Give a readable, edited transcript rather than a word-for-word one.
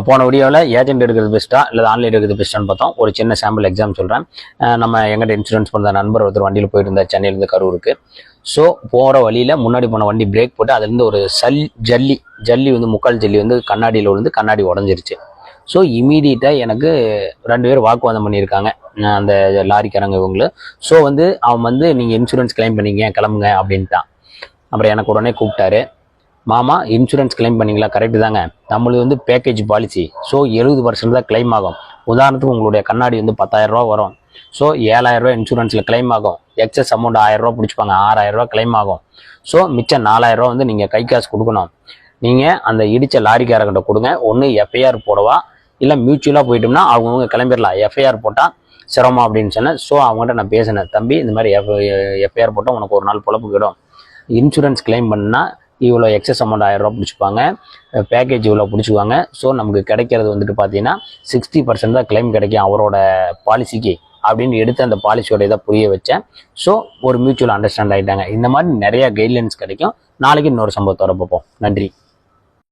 போன வீடியோவில் ஏஜென்ட் எடுக்கிறது பெஸ்ட்டா இல்லை ஆன்லைன் எடுக்கிறது பெஸ்ட்டான்னு பார்த்தோம். ஒரு சின்ன சாம்பிள் எக்ஸாம் சொல்கிறேன். நம்ம எங்கிட்ட இன்சூரன்ஸ் பண்ணுற நண்பர் ஒருத்தர் வண்டியில் போயிட்டு இருந்தார் சென்னையிலேருந்து கரூருக்கு. ஸோ போகிற வழியில் முன்னாடி போன வண்டி பிரேக் போட்டு அதுலேருந்து ஒரு ஜல்லி வந்து முக்கால் ஜல்லி வந்து கண்ணாடியில் விழுந்து கண்ணாடி உடஞ்சிருச்சு. ஸோ இமீடியட்டாக எனக்கு 2 பேர் வாக்குவாதம் பண்ணியிருக்காங்க அந்த லாரிக்காரங்க இவங்களு. ஸோ வந்து அவன் வந்து நீங்கள் இன்சூரன்ஸ் கிளைம் பண்ணிங்க கிளம்புங்க அப்படின்ட்டான். அப்புறம் எனக்கு உடனே கூப்பிட்டாரு, மாமா இன்சூரன்ஸ் கிளைம் பண்ணிங்களா? கரெக்டு தாங்க, நம்மளுக்கு வந்து பேக்கேஜ் பாலிசி. ஸோ 70% தான் கிளைம் ஆகும். உதாரணத்துக்கு உங்களுடைய கண்ணாடி வந்து 10,000 ரூபா வரும். ஸோ 7,000 ரூபா இன்சூரன்ஸில் கிளைம் ஆகும். எக்ஸஸ் அமௌண்ட் 1000 ரூபா பிடிச்சிப்பாங்க, 6,000 ரூபா கிளைம் ஆகும். ஸோ மிச்சம் 4,000 ரூபா வந்து நீங்கள் கை காசு கொடுக்கணும். நீங்கள் அந்த இடித்த லாரிக்காரர்கிட்ட கொடுங்க. ஒன்று எஃப்ஐஆர் போடவா, இல்லை மியூச்சுவலாக போயிட்டோம்னா அவங்கவுங்க கிளம்பிடலாம். எஃப்ஐஆர் போட்டால் சிரமம் அப்படின்னு சொன்னேன். ஸோ அவங்ககிட்ட நான் பேசினேன், தம்பி இந்த மாதிரி எஃப்ஐஆர் போட்டால் உனக்கு ஒரு நாள் பொழப்பு போயிடும். இன்சூரன்ஸ் கிளைம் பண்ணால் இவ்வளோ எக்ஸஸ் அமௌண்ட் 1000 ரூபா பிடிச்சிப்பாங்க, பேக்கேஜ் இவ்வளோ பிடிச்சிக்குவாங்க. ஸோ நமக்கு கிடைக்கிறது வந்துட்டு பார்த்தீங்கன்னா 60% தான் கிளைம் கிடைக்கும் அவரோட பாலிசிக்கு அப்படின்னு எடுத்து அந்த பாலிசியோட இதை புரிய வச்சேன். ஸோ ஒரு மியூச்சுவல் அண்டர்ஸ்டாண்ட் ஆகிட்டாங்க. இந்த மாதிரி நிறைய கைட்லைன்ஸ் கிடைக்கும். நாளைக்கு இன்னொரு சம்பவத்தோட பார்ப்போம். நன்றி.